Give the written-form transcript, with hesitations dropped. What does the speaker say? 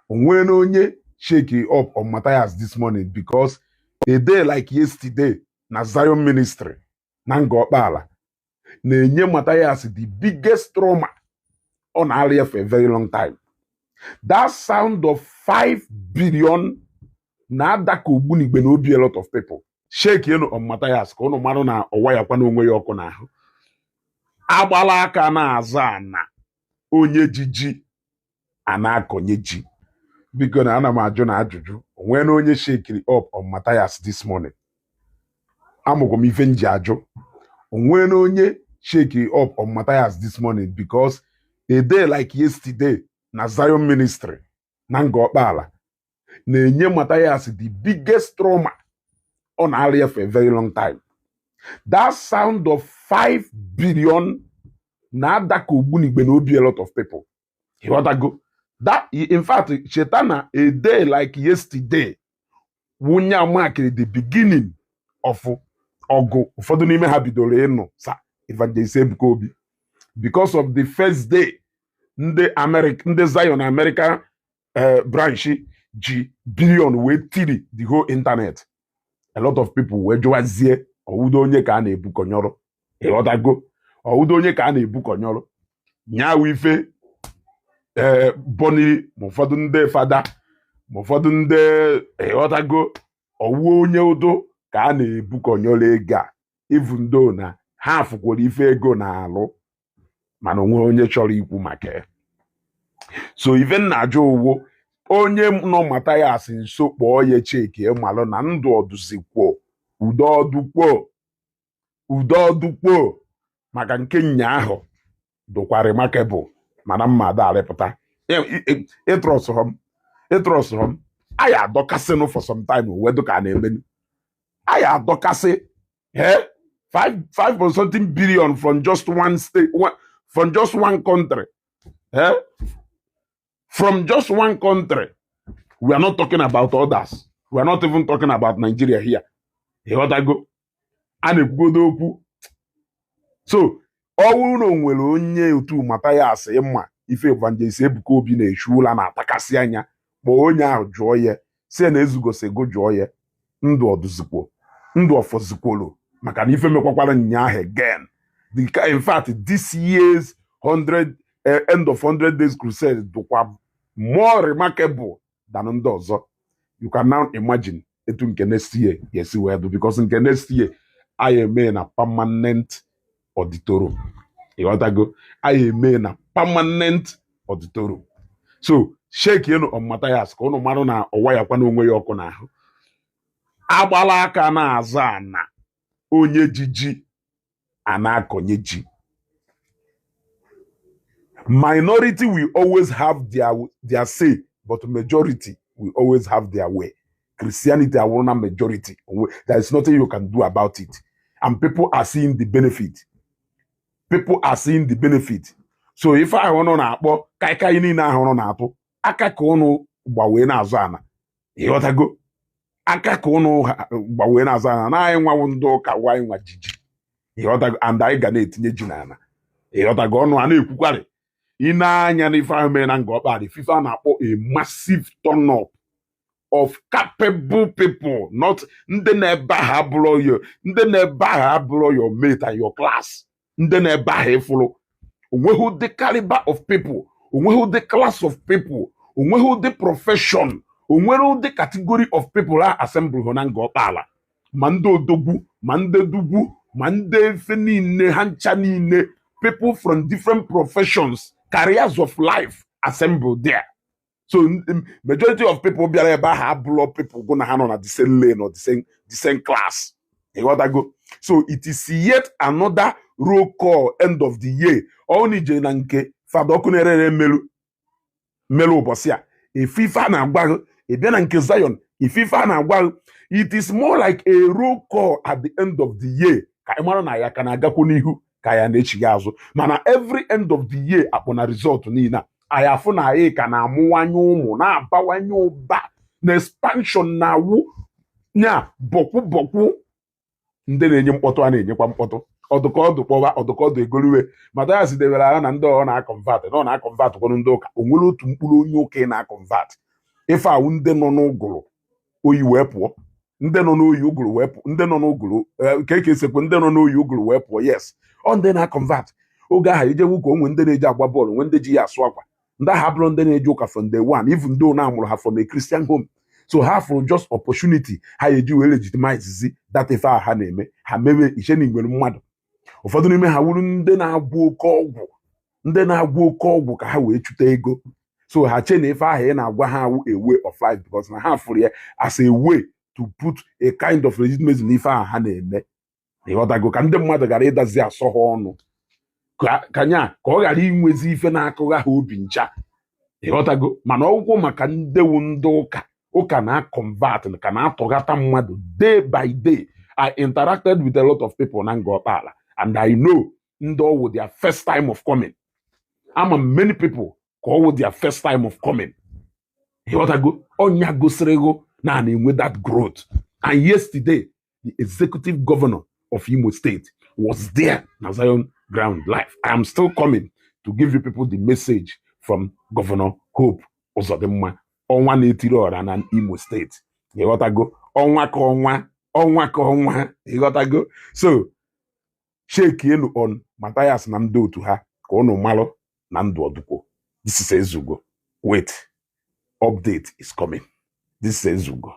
When onye shake it up on Mathias this morning because a day like yesterday na Zion ministry na Ngor okpala na-enye Mathias the biggest trauma on area for a very long time. That sound of 5 billion na adaka ogbunigbe na obi a lot of people. Shake on Mathias ka unu mara na ọwa ya kwa na onwe ya ọkụ n'ahụ. Agbala aka na-aza ana onye jiji ana akonye ji. Biko na ana m ajụ na ajụjụ onwe na onye shake up on Mathias this morning. Amụkwa m ife nji ajụ onwe na onye shake up on Mathias this morning because a day like yesterday na Zion ministry na Ngor okpala na-enye Mathias the biggest trauma on area for a very long time. That sound of 5 billion na adaka ogbunigbe na obi a lot of people. You want to go? That, in fact, Shetana, a day like yesterday, wunya marked the beginning of Ogo. Ụfọdụ n'ime ha bidoro ịnụ sa Evangelist Ebuka because of the first day ndị Zion America branch G billion wee tiri the whole internet. A lot of people wee jụwazie ọwụdo onye ka a na-ebu kọnyọrọ. Ịghọtago? Ọwụdo onye ka a na-ebu kọnyọrọ. Nyawo ife boni ụfọdụ ndị fada ụfọdụ ndị ịghọtago ọwụ onye udo ka a na-ebu kọnyọrọ ego a even though na ha afụkwara ife ego na-alụ mana onwe onye chọrọ ikwu maka ya. So ife na-ajụ ụwụ onye nọ Mathias nso kpọọ ya cheki malụ na ndụ ọdụzikwo udo ọdụkwo maka nke nya ahụ dụkwa remarkable mana mma da arịpụta ịtrọsụ m anyị adọkasịnụ for some time wedo ka na-emenu anyị adọkasị 5 something billion from just one state, from just one country. From just one country. We are not talking about others. We are not even talking about Nigeria here. Ịghọtago? A na-ekwugodo okwu. So, ọ bụrụ na o nwere onye otu Mathias ịma ife Evangelist Ebuka na-eshula na atakasị anya ma onye ahụ jụọ ya si na Ezeugo sego jụọ ya ndụ ọdụzikwo ndụ ọfọzikwolo maka na ife mekwakwara nya ahụ again. In fact, this year's end of 100 days crusade dụkwa more remarkable than ndị ọzọ. You can now imagine etu nke next year yesi wee do because nke next year I eme na permanent auditorium. Ịghọtago? I eme na permanent auditorium. So shake on Mathias ka unu mara na ọwa ya kwa na onwe ya ọkụ n'ahụ. Agbala aka na-aza ana onye jiji ana akonye ji. Minority will always have their say, but majority will always have their way. Christianity are one majority. There is nothing you can do about it. And people are seeing the benefit. People are seeing the benefit. So if I want to know, kaikai ni na hono na ato, aka ka unu gbawe na azụ ana. Ịghọtago? Aka ka unu gbawe na azụ ana na anyị nwa ndo ka wai nwa jiji. Ịghọtago? And anyị ga na-etinye ji na ana. Ịghọtago? Ọnụ a na-ekwukwari. Anya n'ife ahụ mere na Ngor okpala FIFA na-akpọ a massive turn up of capable people, not ndị na-ebe ha bụrụ yo, ndị na-ebe ha bụrụ your mate and your class, ndị na-ebe ha ịfụrụ onweghị the caliber of people, onweghị the class of people, onweghị the profession, onweghị the category of people ha assemble ho na Ngor okpala, ma ndị odogwu ma ndị dugwu ma ndị efe niile ha ncha niile, people from different professions, careers of life assembled there. So majority of people be able have blood people gonna hand on at the same lane or the same class. You got to go. So it is yet another roll call end of the year. Only jenanke fadokunere melu bosia. If FIFA na gwa e bia na nke Zion, if FIFA na gwa, it is more like a roll call at the end of the year. Ka imara na ya kana agakwo n'ihu ka ya na-echiga azụ. Mana every end of the year akpọ result niile ayafu na anyị ka na-amụwanye ụmụ na-abawanye ụba na expansion na wu nya bọkwụ ndị na-enye mkpọtụ a na-enyekwa mkpọtụ ọdụkọdụ kpọwa ọdụkọdụ egoluwe Mathias debere agha na ndị ọ na-akọnvat na ọ na-akọnvat kwọnụ ndị ụka o nwere otu mkpụrụ onye ụka na-akọnvat ife ahụ ndị nọ n'ụgụrụ oyi wee pụọ, ndị nọ n'oyi ụgụrụ wee pụọ, ndị nọ n'ụgụrụ ka eke esekwe ndị nọ n'oyi ụgụrụ wee pụọ. Yes, ọ ndị na-convert. Oge ahụ ejewu ka onwe ndị na-eji agba bọọlụ, nwe ndị ji ya asụ akwa, ndị ahụ abụrụ ndị na-eji ụka from day one, even though na amụrụ ha from a Christian home. So ha fụrụ just opportunity ha eji wee legitimize that ife ahụ ha na-eme, ha mewe iche na igwere mmadụ. Ụfọdụ n'ime ha wuru ndị na-agwụ oke ọgwụ, ndị na-agwụ oke ọgwụ ka ha wee chute ego. So ha che na ife ahụ ị na-agwa ha a way of life, because na ha fụrụ ya as a way to put a kind of legitimacy n'ife ahụ ha na-eme. Ịghọtago, ka ndị mmadụ ghara ịdazi asọ ha ọnụ, ka ọ ghara inwezi ife na-akụgha ha obi ncha. Ịghọtago, mana ọgwụkwọ maka ndewu ndị ụka na-convert, ka na-atọghata mmadụ day by day. I interacted with a lot of people na Ngor okpala, and I know ndị ọwụ their first time of coming. Ama many people ka ọwụ their first time of coming. Ịghọtago, ọnya gosirigo na na-enwe that growth. And yesterday, the executive governor of Imo State was there na Zion ground live. I am still coming to give you people the message from Governor Hope Uzodimma, ọnwa na-etiri ọra na Imo State. Ịghọtago, ọnwa ka ọnwa. Ịghọtago. So shake enu on Mathias na ndị otu ha ka unu malụ na ndụ ọdụkwo. This is Ezeugo. Wait, update is coming. This is Ezeugo.